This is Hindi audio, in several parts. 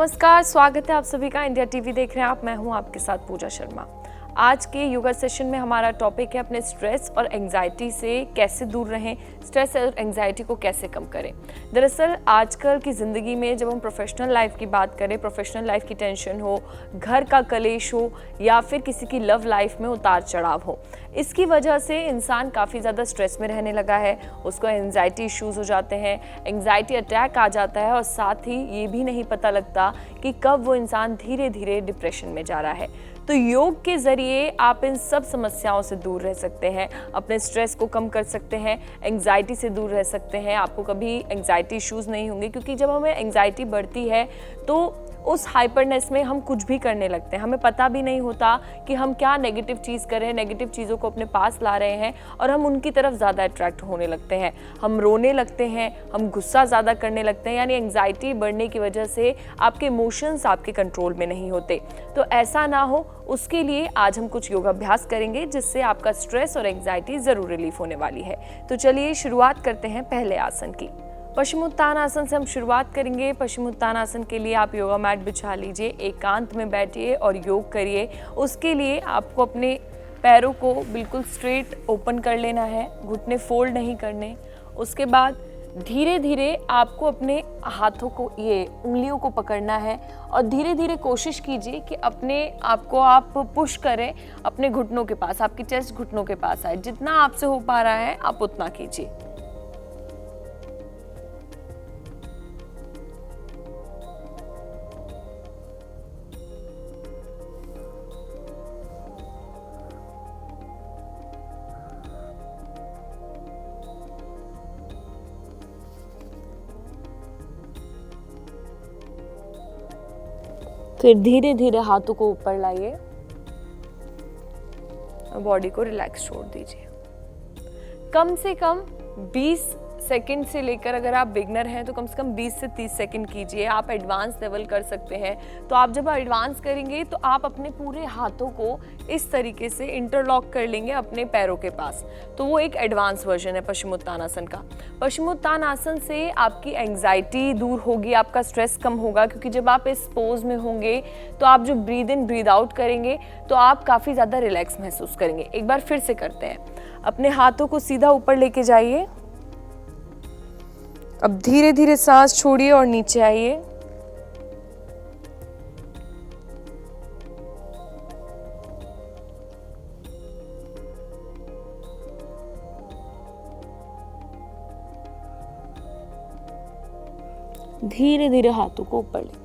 नमस्कार, स्वागत है आप सभी का। इंडिया टीवी देख रहे हैं आप। मैं हूं आपके साथ पूजा शर्मा। आज के योगा सेशन में हमारा टॉपिक है अपने स्ट्रेस और एंजाइटी से कैसे दूर रहें, स्ट्रेस और एंजाइटी को कैसे कम करें। दरअसल आजकल की ज़िंदगी में जब हम प्रोफेशनल लाइफ की बात करें, प्रोफेशनल लाइफ की टेंशन हो, घर का कलेश हो या फिर किसी की लव लाइफ में उतार चढ़ाव हो, इसकी वजह से इंसान काफ़ी ज़्यादा स्ट्रेस में रहने लगा है। उसको एंजाइटी इश्यूज़ हो जाते हैं, एंजाइटी अटैक आ जाता है और साथ ही ये भी नहीं पता लगता कि कब वो इंसान धीरे धीरे डिप्रेशन में जा रहा है। तो योग के ज़रिए आप इन सब समस्याओं से दूर रह सकते हैं, अपने स्ट्रेस को कम कर सकते हैं, एंजाइटी से दूर रह सकते हैं। आपको कभी एंजाइटी इश्यूज़ नहीं होंगे, क्योंकि जब हमें एंजाइटी बढ़ती है तो उस हाइपरनेस में हम कुछ भी करने लगते हैं। हमें पता भी नहीं होता कि हम क्या नेगेटिव चीज़ कर रहे हैं, नेगेटिव चीज़ों को अपने पास ला रहे हैं और हम उनकी तरफ ज़्यादा अट्रैक्ट होने लगते हैं। हम रोने लगते हैं, हम गुस्सा ज़्यादा करने लगते हैं। यानी एंजाइटी बढ़ने की वजह से आपके इमोशंस आपके कंट्रोल में नहीं होते। तो ऐसा ना हो, उसके लिए आज हम कुछ योगाभ्यास करेंगे जिससे आपका स्ट्रेस और एंजाइटी ज़रूर रिलीफ होने वाली है। तो चलिए शुरुआत करते हैं पहले आसन की। पश्चिमोत्तान आसन से हम शुरुआत करेंगे। पश्चिमोत्तान आसन के लिए आप योगा मैट बिछा लीजिए, एकांत में बैठिए और योग करिए। उसके लिए आपको अपने पैरों को बिल्कुल स्ट्रेट ओपन कर लेना है, घुटने फोल्ड नहीं करने। उसके बाद धीरे धीरे आपको अपने हाथों को, ये उंगलियों को पकड़ना है और धीरे धीरे कोशिश कीजिए कि अपने आप को आप पुश करें अपने घुटनों के पास, आपकी चेस्ट घुटनों के पास आए। जितना आपसे हो पा रहा है आप उतना कीजिए। फिर धीरे धीरे हाथों को ऊपर लाइए और बॉडी को रिलैक्स छोड़ दीजिए। कम से कम 20 सेकंड से लेकर, अगर आप बिगनर हैं तो कम से कम 20 से 30 सेकंड कीजिए। आप एडवांस लेवल कर सकते हैं। तो आप जब एडवांस करेंगे तो आप अपने पूरे हाथों को इस तरीके से इंटरलॉक कर लेंगे अपने पैरों के पास। तो वो एक एडवांस वर्जन है पश्चिमोत्तानासन का। पश्चिमोत्तानासन से आपकी एंजाइटी दूर होगी, आपका स्ट्रेस कम होगा, क्योंकि जब आप इस पोज में होंगे तो आप जो ब्रीद इन ब्रीद आउट करेंगे तो आप काफ़ी ज़्यादा रिलैक्स महसूस करेंगे। एक बार फिर से करते हैं। अपने हाथों को सीधा ऊपर लेके जाइए। अब धीरे धीरे सांस छोड़िए और नीचे आइए। धीरे धीरे हाथों को ऊपर लेके,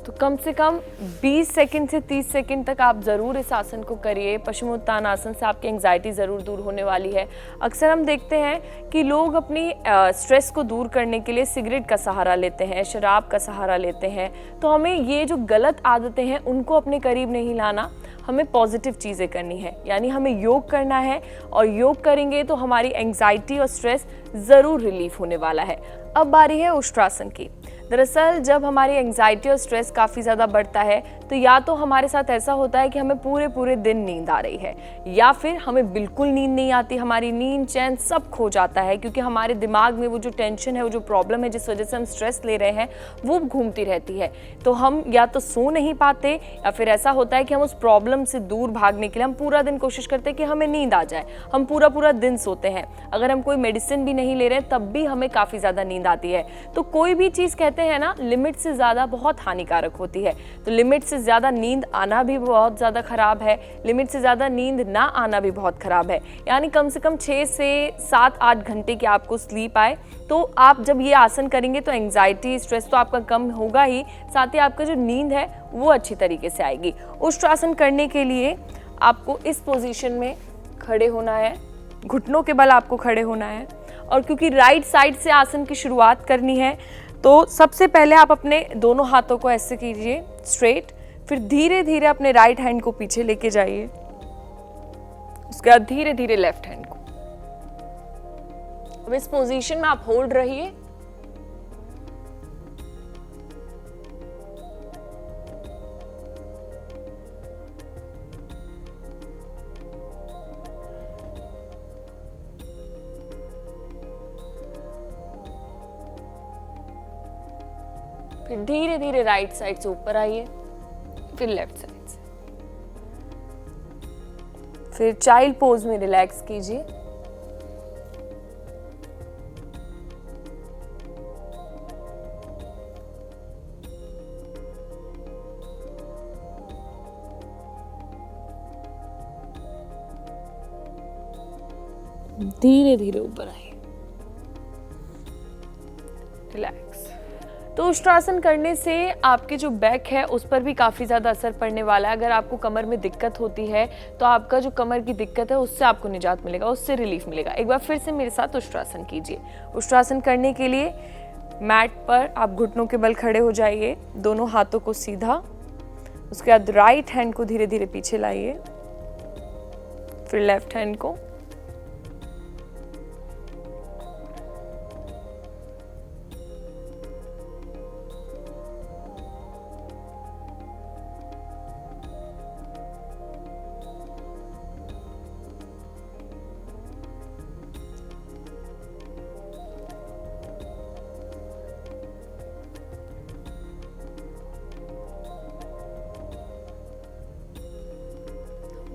तो कम से कम 20 सेकंड से 30 सेकंड तक आप ज़रूर इस आसन को करिए। पश्चिमोत्तान आसन से आपकी एंजाइटी ज़रूर दूर होने वाली है। अक्सर हम देखते हैं कि लोग अपनी स्ट्रेस को दूर करने के लिए सिगरेट का सहारा लेते हैं, शराब का सहारा लेते हैं। तो हमें ये जो गलत आदतें हैं उनको अपने करीब नहीं लाना, हमें पॉजिटिव चीज़ें करनी है। यानी हमें योग करना है और योग करेंगे तो हमारी एंजाइटी और स्ट्रेस ज़रूर रिलीफ होने वाला है। अब बारी है उष्ट्रासन की। दरअसल जब हमारी एंजाइटी और स्ट्रेस काफ़ी ज़्यादा बढ़ता है तो या तो हमारे साथ ऐसा होता है कि हमें पूरे पूरे दिन नींद आ रही है, या फिर हमें बिल्कुल नींद नहीं आती। हमारी नींद चैन सब खो जाता है, क्योंकि हमारे दिमाग में वो जो टेंशन है, वो जो प्रॉब्लम है जिस वजह से हम स्ट्रेस ले रहे हैं, वो घूमती रहती है। तो हम या तो सो नहीं पाते, या फिर ऐसा होता है कि हम उस प्रॉब्लम से दूर भागने के लिए हम पूरा दिन कोशिश करते हैं कि हमें नींद आ जाए। हम पूरा पूरा दिन सोते हैं। अगर हम कोई मेडिसिन भी नहीं ले रहे तब भी हमें काफ़ी ज़्यादा नींद आती है। तो कोई भी चीज़ कहते हैं ना, लिमिट से ज़्यादा बहुत हानिकारक होती है। तो लिमिट से ज़्यादा नींद आना भी बहुत ज़्यादा ख़राब है, लिमिट से ज़्यादा नींद ना आना भी बहुत ख़राब है। यानी कम से कम 6 से 7-8 घंटे की आपको स्लीप आए। तो आप जब ये आसन करेंगे तो एंजाइटी, स्ट्रेस तो आपका कम होगा ही, साथ ही आपका जो नींद है वो अच्छी तरीके से आएगी। उष्ट्रासन करने के लिए आपको इस पोजीशन में खड़े होना है, घुटनों के बल आपको खड़े होना है। और क्योंकि राइट साइड से आसन की शुरुआत करनी है तो सबसे पहले आप अपने दोनों हाथों को ऐसे कीजिए स्ट्रेट, फिर धीरे धीरे अपने राइट हैंड को पीछे लेके जाइए। उसके बाद धीरे धीरे लेफ्ट हैंड को। अब इस पोजीशन में आप होल्ड रहिए। फिर धीरे धीरे राइट साइड से ऊपर आइए, फिर लेफ्ट साइड से। फिर चाइल्ड पोज में रिलैक्स कीजिए। धीरे धीरे ऊपर आइए, रिलैक्स। तो उष्ट्रासन करने से आपके जो बैक है उस पर भी काफ़ी ज़्यादा असर पड़ने वाला है। अगर आपको कमर में दिक्कत होती है तो आपका जो कमर की दिक्कत है उससे आपको निजात मिलेगा, उससे रिलीफ मिलेगा। एक बार फिर से मेरे साथ उष्ट्रासन कीजिए। उष्ट्रासन करने के लिए मैट पर आप घुटनों के बल खड़े हो जाइए, दोनों हाथों को सीधा, उसके बाद राइट हैंड को धीरे धीरे पीछे लाइए, फिर लेफ्ट हैंड को,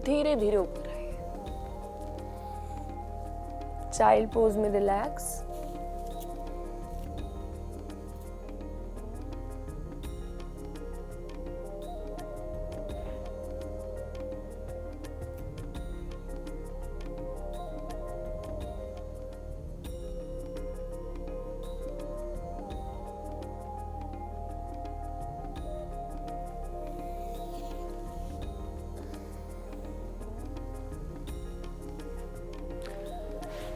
धीरे धीरे ऊपर आइए। चाइल्ड पोज में रिलैक्स।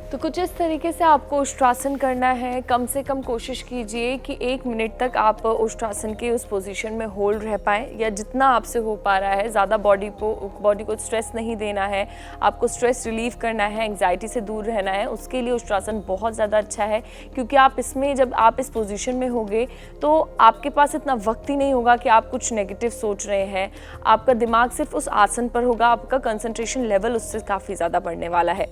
तो कुछ इस तरीके से आपको उष्ट्रासन करना है। कम से कम कोशिश कीजिए कि 1 मिनट तक आप उष्ट्रासन के उस पोजीशन में होल्ड रह पाएँ, या जितना आपसे हो पा रहा है। ज़्यादा बॉडी को स्ट्रेस नहीं देना है, आपको स्ट्रेस रिलीव करना है, एंग्जाइटी से दूर रहना है। उसके लिए उष्ट्रासन बहुत ज़्यादा अच्छा है, क्योंकि आप इसमें जब आप इस पोजीशन में होंगे तो आपके पास इतना वक्त ही नहीं होगा कि आप कुछ नेगेटिव सोच रहे हैं। आपका दिमाग सिर्फ उस आसन पर होगा, आपका कंसंट्रेशन लेवल उससे काफ़ी ज़्यादा बढ़ने वाला है।